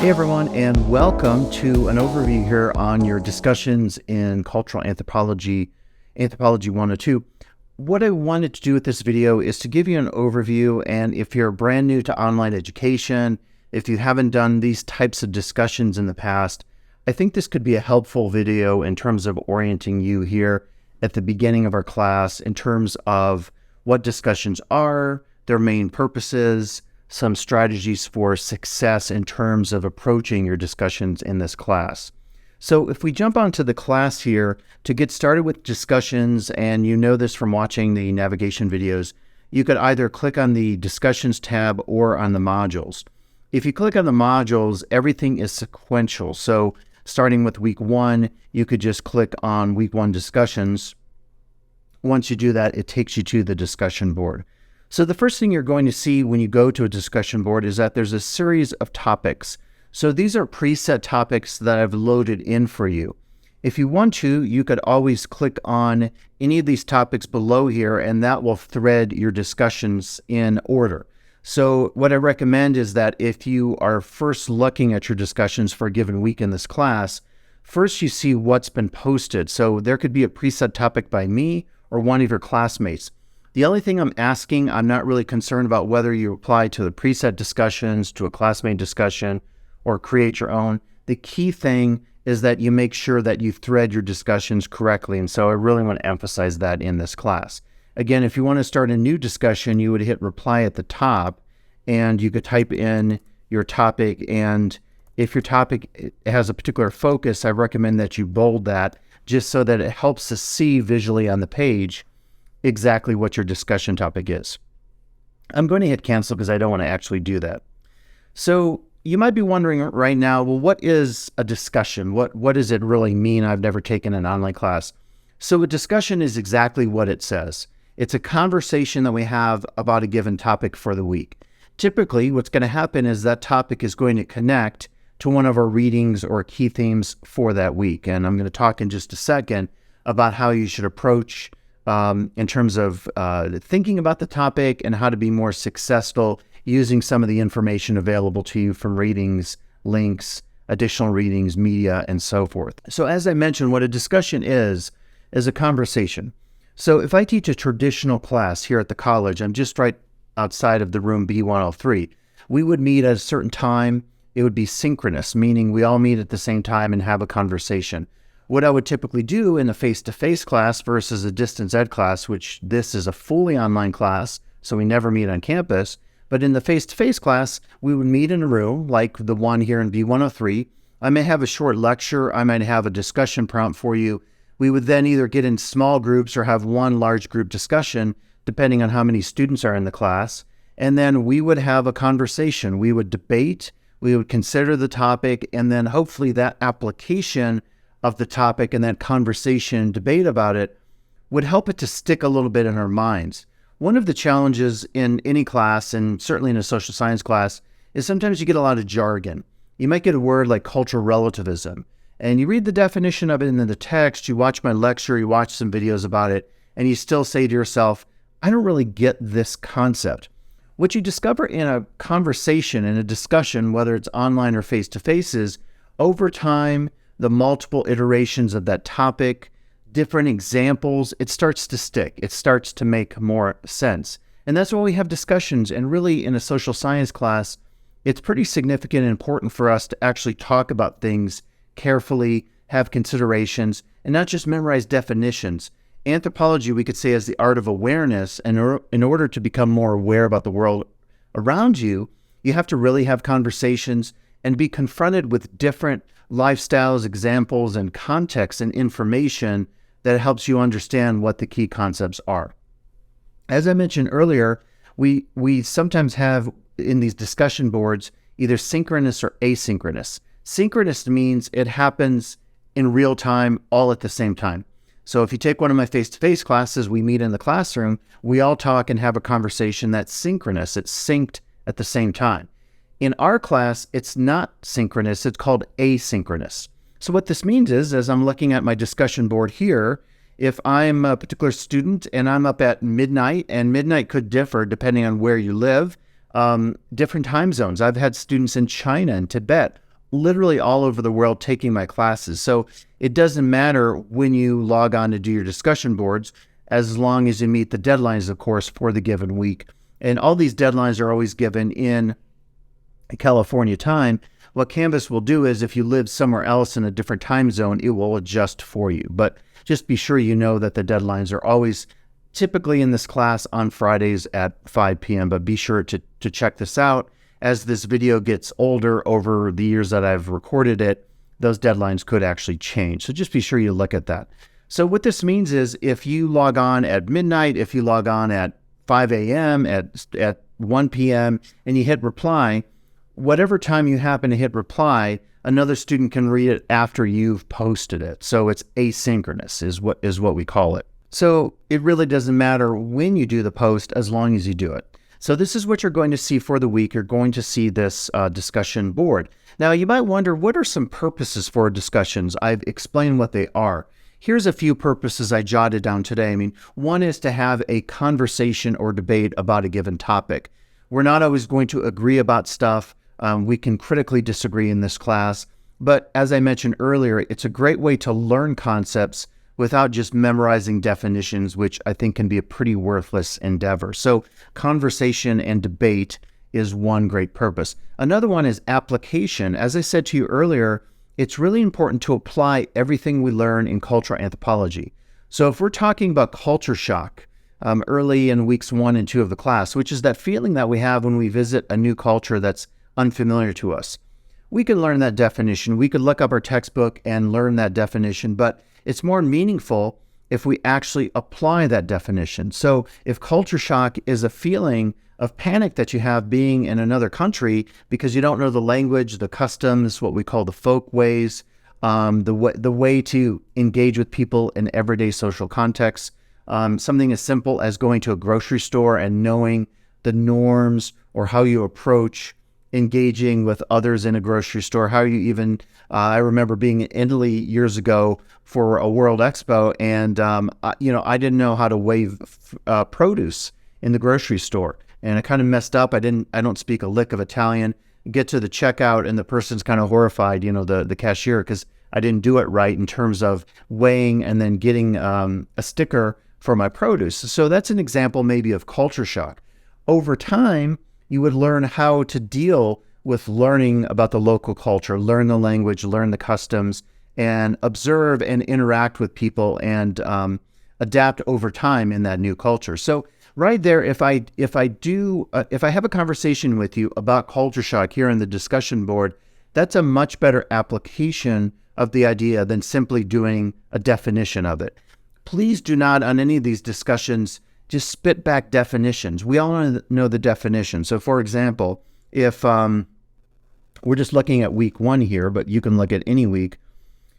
Hey everyone, and welcome to an overview here on your discussions in cultural anthropology, Anthropology 102. What I wanted to do with this video is to give you an overview, and if you're brand new to online education, if you haven't done these types of discussions in the past, I think this could be a helpful video in terms of orienting you here at the beginning of our class in terms of what discussions are, their main purposes, some strategies for success in terms of approaching your discussions in this class. So if we jump onto the class here to get started with discussions, and you know this from watching the navigation videos, you could either click on the discussions tab or on the modules. If you click on the modules, everything is sequential. So starting with week 1, you could just click on week 1 discussions. Once you do that, it takes you to the discussion board. So the first thing you're going to see when you go to a discussion board is that there's a series of topics. So these are preset topics that I've loaded in for you. If you want to, you could always click on any of these topics below here, and that will thread your discussions in order. So what I recommend is that if you are first looking at your discussions for a given week in this class, first you see what's been posted. So there could be a preset topic by me or one of your classmates. The only thing I'm asking, I'm not really concerned about whether you apply to the preset discussions, to a classmate discussion, or create your own. The key thing is that you make sure that you thread your discussions correctly, and so I really want to emphasize that in this class. Again, if you want to start a new discussion, you would hit reply at the top, and you could type in your topic, and if your topic has a particular focus, I recommend that you bold that just so that it helps us see visually on the page exactly what your discussion topic is. I'm going to hit cancel because I don't want to actually do that. So you might be wondering right now, well, what is a discussion? What does it really mean? I've never taken an online class. So a discussion is exactly what it says. It's a conversation that we have about a given topic for the week. Typically, what's going to happen is that topic is going to connect to one of our readings or key themes for that week. And I'm going to talk in just a second about how you should approach in terms of thinking about the topic and how to be more successful using some of the information available to you from readings, links, additional readings, media, and so forth. So as I mentioned, what a discussion is a conversation. So if I teach a traditional class here at the college, I'm just right outside of the room B103, we would meet at a certain time. It would be synchronous, meaning we all meet at the same time and have a conversation. What I would typically do in a face-to-face class versus a distance ed class, which this is a fully online class, so we never meet on campus, but in the face-to-face class, we would meet in a room like the one here in B103. I may have a short lecture, I might have a discussion prompt for you. We would then either get in small groups or have one large group discussion, depending on how many students are in the class. And then we would have a conversation. We would debate, we would consider the topic, and then hopefully that application of the topic and that conversation, debate about it, would help it to stick a little bit in our minds. One of the challenges in any class, and certainly in a social science class, is sometimes you get a lot of jargon. You might get a word like cultural relativism, and you read the definition of it in the text, you watch my lecture, you watch some videos about it, and you still say to yourself, I don't really get this concept. What you discover in a conversation, in a discussion, whether it's online or face-to-face, is over time, the multiple iterations of that topic, different examples, it starts to stick. It starts to make more sense. And that's why we have discussions. And really, in a social science class, it's pretty significant and important for us to actually talk about things carefully, have considerations, and not just memorize definitions. Anthropology, we could say, is the art of awareness. And in order to become more aware about the world around you, you have to really have conversations and be confronted with different lifestyles, examples, and context and information that helps you understand what the key concepts are. As I mentioned earlier, we sometimes have in these discussion boards either synchronous or asynchronous. Synchronous means it happens in real time, all at the same time. So if you take one of my face-to-face classes, we meet in the classroom, we all talk and have a conversation that's synchronous. It's synced at the same time. In our class, it's not synchronous, it's called asynchronous. So what this means is, as I'm looking at my discussion board here, if I'm a particular student and I'm up at midnight, and midnight could differ depending on where you live, different time zones. I've had students in China and Tibet literally all over the world taking my classes. So it doesn't matter when you log on to do your discussion boards, as long as you meet the deadlines, of course, for the given week. And all these deadlines are always given in California time. What Canvas will do is if you live somewhere else in a different time zone, it will adjust for you. But just be sure you know that the deadlines are always typically in this class on Fridays at 5 p.m. But be sure to check this out. As this video gets older over the years that I've recorded it, those deadlines could actually change. So just be sure you look at that. So what this means is if you log on at midnight, if you log on at 5 a.m., at 1 p.m., and you hit reply, whatever time you happen to hit reply, another student can read it after you've posted it. So it's asynchronous is what we call it. So it really doesn't matter when you do the post as long as you do it. So this is what you're going to see for the week. You're going to see this discussion board. Now you might wonder, what are some purposes for discussions? I've explained what they are. Here's a few purposes I jotted down today. I mean, one is to have a conversation or debate about a given topic. We're not always going to agree about stuff. We can critically disagree in this class. But as I mentioned earlier, it's a great way to learn concepts without just memorizing definitions, which I think can be a pretty worthless endeavor. So conversation and debate is one great purpose. Another one is application. As I said to you earlier, it's really important to apply everything we learn in cultural anthropology. So if we're talking about culture shock early in weeks 1 and 2 of the class, which is that feeling that we have when we visit a new culture that's unfamiliar to us, we could learn that definition. We could look up our textbook and learn that definition, but it's more meaningful if we actually apply that definition. So if culture shock is a feeling of panic that you have being in another country because you don't know the language, the customs, what we call the folk ways, the way to engage with people in everyday social contexts, something as simple as going to a grocery store and knowing the norms or how you approach engaging with others in a grocery store, how you even, I remember being in Italy years ago for a World Expo, and I didn't know how to weigh produce in the grocery store, and I kind of messed up. I don't speak a lick of Italian. Get to the checkout, and the person's kind of horrified, the cashier, because I didn't do it right in terms of weighing and then getting a sticker for my produce. So that's an example maybe of culture shock. Over time, you would learn how to deal with learning about the local culture, learn the language, learn the customs, and observe and interact with people and adapt over time in that new culture. So right there, if I have a conversation with you about culture shock here in the discussion board, that's a much better application of the idea than simply doing a definition of it. Please do not, on any of these discussions, just spit back definitions. We all know the definition. So for example, if we're just looking at week 1 here, but you can look at any week.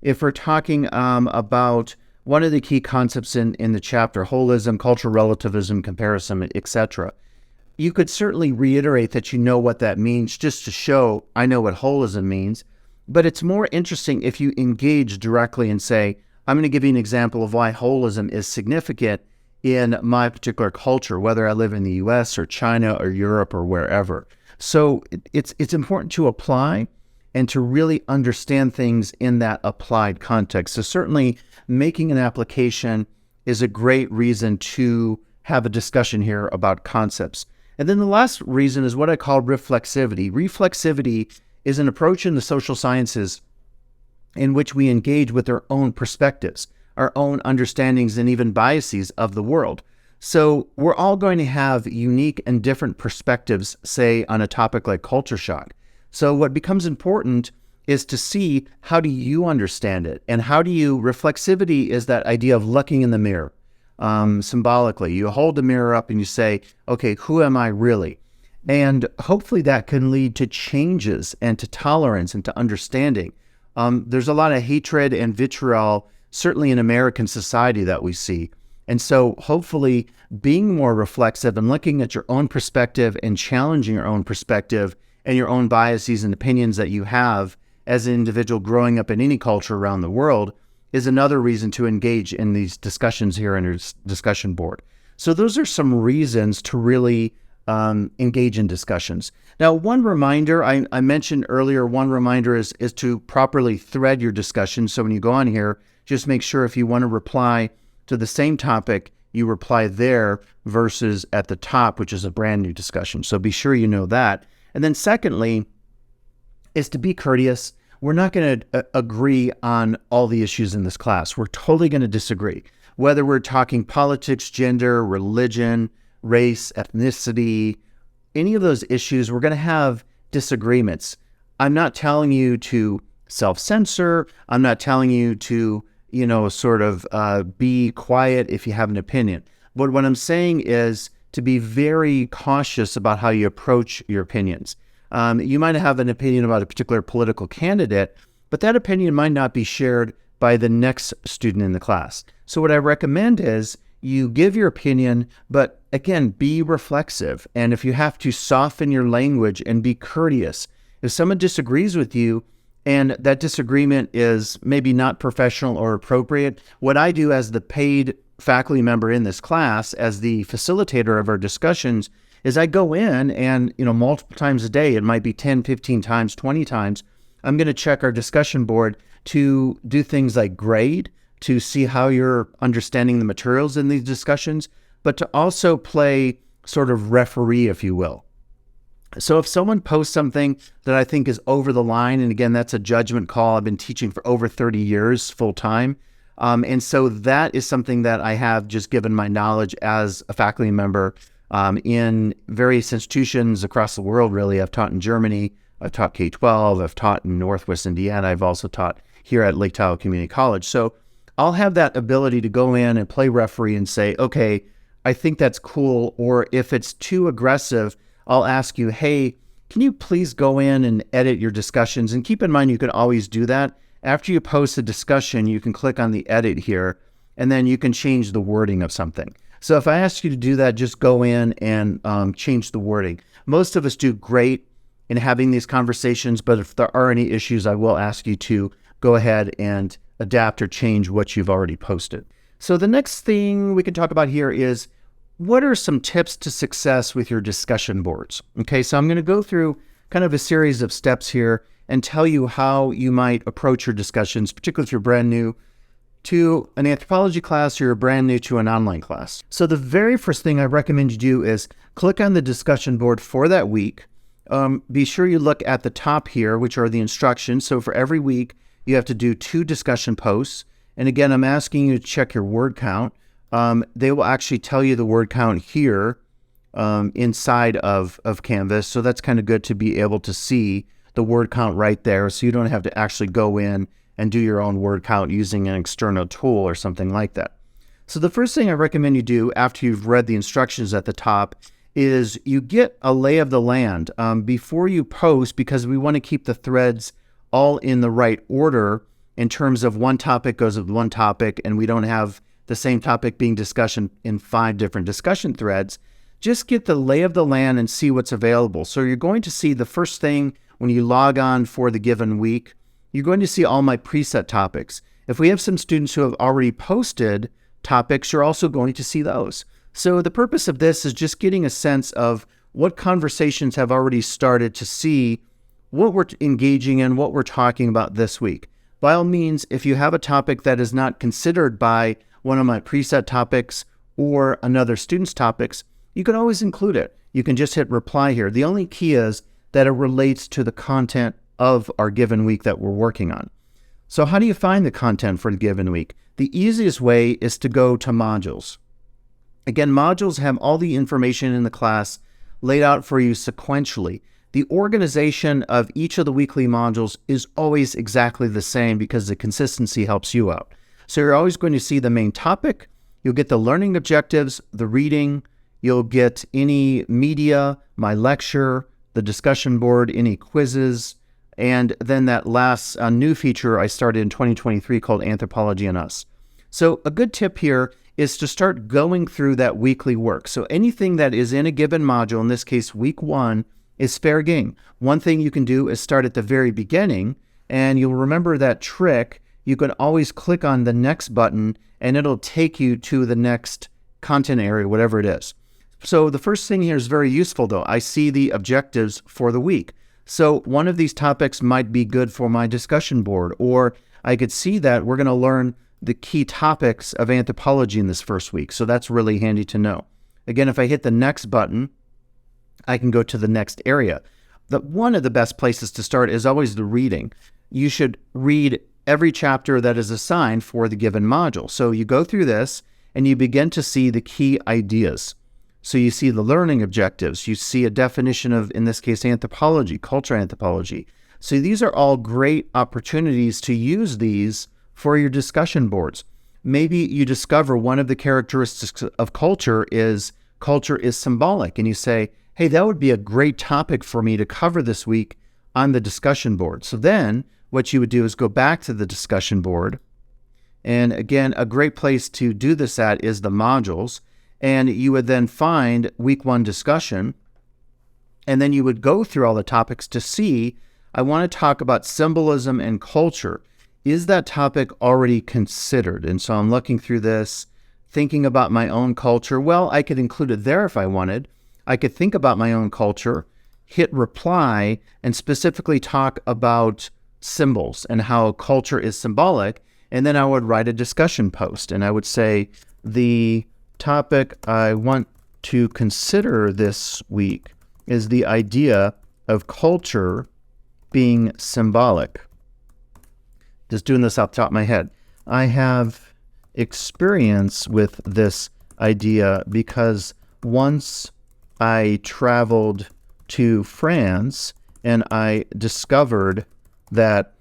If we're talking about one of the key concepts in the chapter, holism, cultural relativism, comparison, etc., you could certainly reiterate that you know what that means just to show I know what holism means. But it's more interesting if you engage directly and say, I'm going to give you an example of why holism is significant in my particular culture, whether I live in the US or China or Europe or wherever. So it's important to apply and to really understand things in that applied context. So certainly making an application is a great reason to have a discussion here about concepts. And then the last reason is what I call reflexivity. Reflexivity is an approach in the social sciences in which we engage with our own perspectives, our own understandings, and even biases of the world. So we're all going to have unique and different perspectives, say, on a topic like culture shock. So what becomes important is to see, how do you understand it? And reflexivity is that idea of looking in the mirror. Symbolically, you hold the mirror up and you say, okay, who am I really? And hopefully that can lead to changes and to tolerance and to understanding. There's a lot of hatred and vitriol, certainly in American society, that we see. And so hopefully being more reflexive and looking at your own perspective and challenging your own perspective and your own biases and opinions that you have as an individual growing up in any culture around the world is another reason to engage in these discussions here in your discussion board. So those are some reasons to really engage in discussions. Now, one reminder, I mentioned earlier, one reminder is to properly thread your discussion. So when you go on here, just make sure if you want to reply to the same topic, you reply there versus at the top, which is a brand new discussion. So be sure you know that. And then secondly, is to be courteous. We're not going to agree on all the issues in this class. We're totally going to disagree. Whether we're talking politics, gender, religion, race, ethnicity, any of those issues, we're going to have disagreements. I'm not telling you to self-censor. I'm not telling you to, sort of be quiet if you have an opinion. But what I'm saying is to be very cautious about how you approach your opinions. You might have an opinion about a particular political candidate, but that opinion might not be shared by the next student in the class. So what I recommend is you give your opinion, but again, be reflexive. And if you have to soften your language and be courteous, if someone disagrees with you and that disagreement is maybe not professional or appropriate, what I do as the paid faculty member in this class, as the facilitator of our discussions, is I go in and, multiple times a day, it might be 10, 15 times, 20 times, I'm going to check our discussion board to do things like grade, to see how you're understanding the materials in these discussions, but to also play sort of referee, if you will. So if someone posts something that I think is over the line, and again, that's a judgment call. I've been teaching for over 30 years full time. And so that is something that I have just given my knowledge as a faculty member in various institutions across the world, really. I've taught in Germany, I've taught K-12, I've taught in Northwest Indiana, I've also taught here at Lake Tahoe Community College. So I'll have that ability to go in and play referee and say, okay, I think that's cool. Or if it's too aggressive, I'll ask you, hey, can you please go in and edit your discussions? And keep in mind, you can always do that. After you post a discussion, you can click on the edit here, and then you can change the wording of something. So if I ask you to do that, just go in and change the wording. Most of us do great in having these conversations, but if there are any issues, I will ask you to go ahead and adapt or change what you've already posted. So the next thing we can talk about here is, what are some tips to success with your discussion boards? Okay, so I'm going to go through kind of a series of steps here and tell you how you might approach your discussions, particularly if you're brand new to an anthropology class or you're brand new to an online class. So the very first thing I recommend you do is click on the discussion board for that week. Be sure you look at the top here, which are the instructions. So for every week, you have to do 2 discussion posts. And again, I'm asking you to check your word count. They will actually tell you the word count here inside of Canvas. So that's kind of good to be able to see the word count right there, so you don't have to actually go in and do your own word count using an external tool or something like that. So the first thing I recommend you do after you've read the instructions at the top is you get a lay of the land before you post, because we want to keep the threads all in the right order in terms of one topic goes with one topic, and we don't have the same topic being discussed in 5 different discussion threads. Just get the lay of the land and see what's available. So you're going to see the first thing when you log on for the given week, you're going to see all my preset topics. If we have some students who have already posted topics, you're also going to see those. So the purpose of this is just getting a sense of what conversations have already started, to see what we're engaging in, what we're talking about this week. By all means, if you have a topic that is not considered by one of my preset topics or another student's topics, you can always include it. You can just hit reply here. The only key is that it relates to the content of our given week that we're working on. So how do you find the content for the given week? The easiest way is to go to modules. Again, modules have all the information in the class laid out for you sequentially. The organization of each of the weekly modules is always exactly the same because the consistency helps you out. So you're always going to see the main topic, you'll get the learning objectives, the reading, you'll get any media, my lecture, the discussion board, any quizzes, and then that last new feature I started in 2023 called Anthropology and Us. So a good tip here is to start going through that weekly work. So anything that is in a given module, in this case week 1, is fair game. One thing you can do is start at the very beginning, and you'll remember that trick. You can always click on the next button and it'll take you to the next content area, whatever it is. So the first thing here is very useful though. I see the objectives for the week. So one of these topics might be good for my discussion board, or I could see that we're going to learn the key topics of anthropology in this first week. So that's really handy to know. Again, if I hit the next button, I can go to the next area. One of the best places to start is always the reading. You should read every chapter that is assigned for the given module. So you go through this and you begin to see the key ideas. So you see the learning objectives. You see a definition of, in this case, anthropology, cultural anthropology. So these are all great opportunities to use these for your discussion boards. Maybe you discover one of the characteristics of culture is symbolic, and you say, hey, that would be a great topic for me to cover this week on the discussion board. So then what you would do is go back to the discussion board. And again, a great place to do this at is the modules. And you would then find week 1 discussion. And then you would go through all the topics to see, I want to talk about symbolism and culture. Is that topic already considered? And so I'm looking through this, thinking about my own culture. Well, I could include it there if I wanted. I could think about my own culture, hit reply, and specifically talk about symbols and how culture is symbolic. And then I would write a discussion post and I would say, the topic I want to consider this week is the idea of culture being symbolic. Just doing this off the top of my head. I have experience with this idea because once I traveled to France and I discovered that,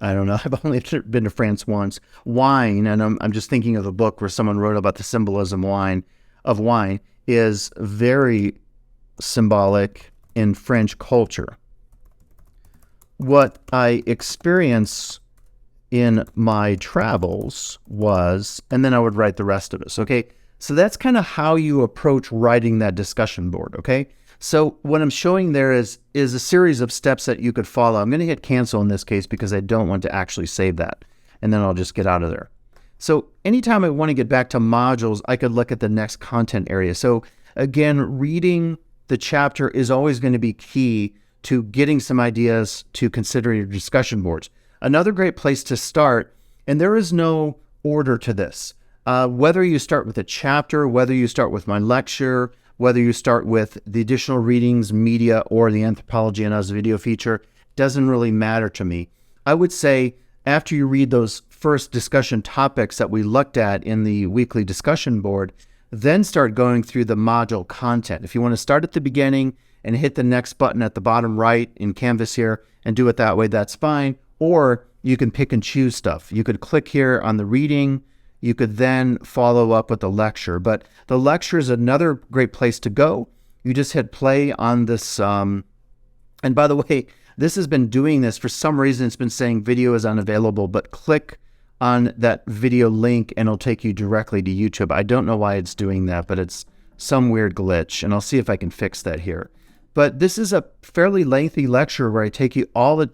I don't know, I've only been to France once, wine, and I'm just thinking of a book where someone wrote about the symbolism of wine is very symbolic in French culture. What I experienced in my travels was, and then I would write the rest of this, okay? So that's kind of how you approach writing that discussion board, okay? So what I'm showing there is a series of steps that you could follow. I'm going to hit cancel in this case because I don't want to actually save that, and then I'll just get out of there. So anytime I want to get back to modules, I could look at the next content area. So again, reading the chapter is always going to be key to getting some ideas to consider your discussion boards. Another great place to start, and there is no order to this, whether you start with a chapter, whether you start with my lecture, whether you start with the additional readings, media, or the Anthropology and Us video feature, doesn't really matter to me. I would say after you read those first discussion topics that we looked at in the weekly discussion board, then start going through the module content. If you want to start at the beginning and hit the next button at the bottom right in Canvas here and do it that way, that's fine. Or you can pick and choose stuff. You could click here on the reading. You could then follow up with the lecture. But the lecture is another great place to go. You just hit play on this. And by the way, this has been doing this. For some reason, it's been saying video is unavailable, but click on that video link and it'll take you directly to YouTube. I don't know why it's doing that, but it's some weird glitch. And I'll see if I can fix that here. But this is a fairly lengthy lecture where I take you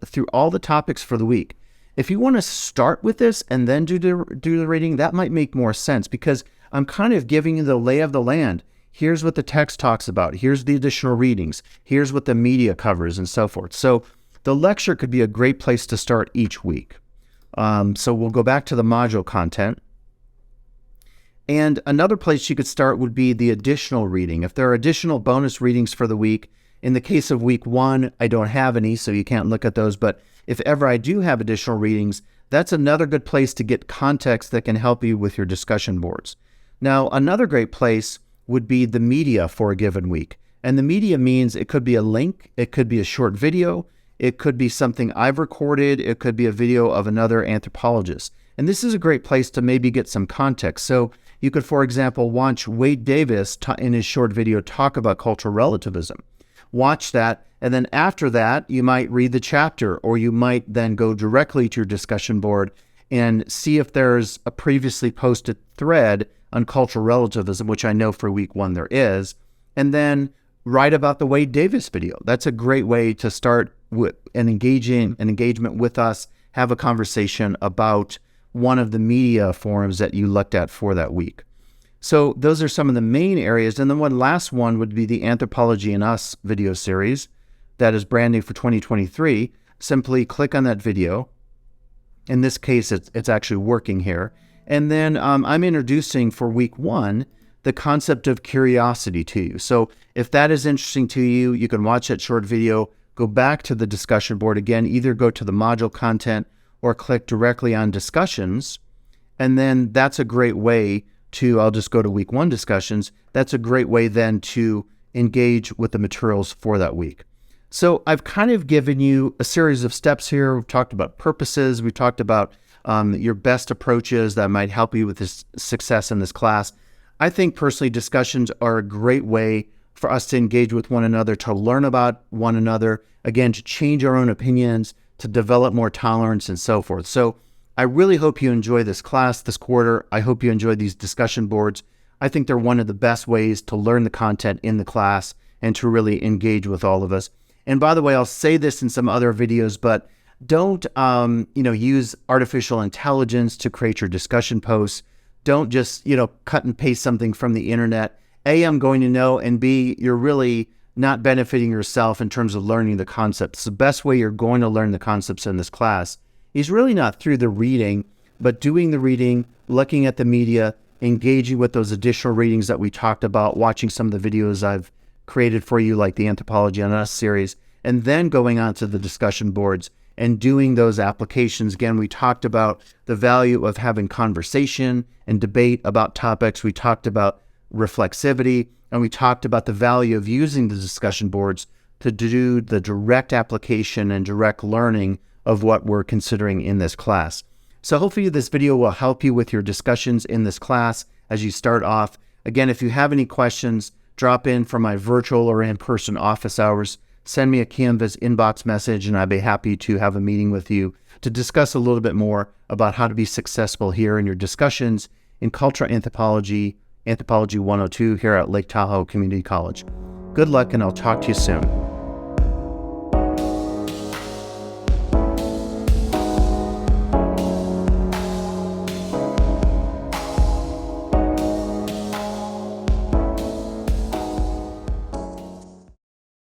through all the topics for the week. If you want to start with this and then do the reading, that might make more sense because I'm kind of giving you the lay of the land. Here's what the text talks about. Here's the additional readings. Here's what the media covers and so forth. So the lecture could be a great place to start each week. So we'll go back to the module content. And another place you could start would be the additional reading. If there are additional bonus readings for the week, in the case of week 1, I don't have any, so you can't look at those. But if ever I do have additional readings, that's another good place to get context that can help you with your discussion boards. Now, another great place would be the media for a given week. And the media means it could be a link, it could be a short video, it could be something I've recorded, it could be a video of another anthropologist. And this is a great place to maybe get some context. So you could, for example, watch Wade Davis in his short video talk about cultural relativism. Watch that, and then after that, you might read the chapter, or you might then go directly to your discussion board and see if there's a previously posted thread on cultural relativism, which I know for week 1 there is, and then write about the Wade Davis video. That's a great way to start with an engagement with us, have a conversation about one of the media forums that you looked at for that week. So those are some of the main areas. And then one last one would be the Anthropology and Us video series that is brand new for 2023. Simply click on that video. In this case, it's actually working here. And then I'm introducing for week 1 the concept of curiosity to you. So if that is interesting to you, you can watch that short video, go back to the discussion board again, either go to the module content or click directly on discussions. And then that's a great way to, I'll just go to week 1 discussions. That's a great way then to engage with the materials for that week. So I've kind of given you a series of steps here. We've talked about purposes. We've talked about your best approaches that might help you with this success in this class. I think personally discussions are a great way for us to engage with one another, to learn about one another, again, to change our own opinions, to develop more tolerance and so forth. So I really hope you enjoy this class this quarter. I hope you enjoy these discussion boards. I think they're one of the best ways to learn the content in the class and to really engage with all of us. And by the way, I'll say this in some other videos, but don't use artificial intelligence to create your discussion posts. Don't just cut and paste something from the internet. A, I'm going to know, and B, you're really not benefiting yourself in terms of learning the concepts. The best way you're going to learn the concepts in this class is really not through the reading, but doing the reading, looking at the media, engaging with those additional readings that we talked about, watching some of the videos I've created for you, like the Anthropology and Us series, and then going on to the discussion boards and doing those applications. Again, we talked about the value of having conversation and debate about topics. We talked about reflexivity, and we talked about the value of using the discussion boards to do the direct application and direct learning of what we're considering in this class. So hopefully this video will help you with your discussions in this class as you start off. Again, if you have any questions, drop in for my virtual or in-person office hours. Send me a Canvas inbox message, and I'd be happy to have a meeting with you to discuss a little bit more about how to be successful here in your discussions in Cultural Anthropology, Anthropology 102 here at Lake Tahoe Community College. Good luck, and I'll talk to you soon.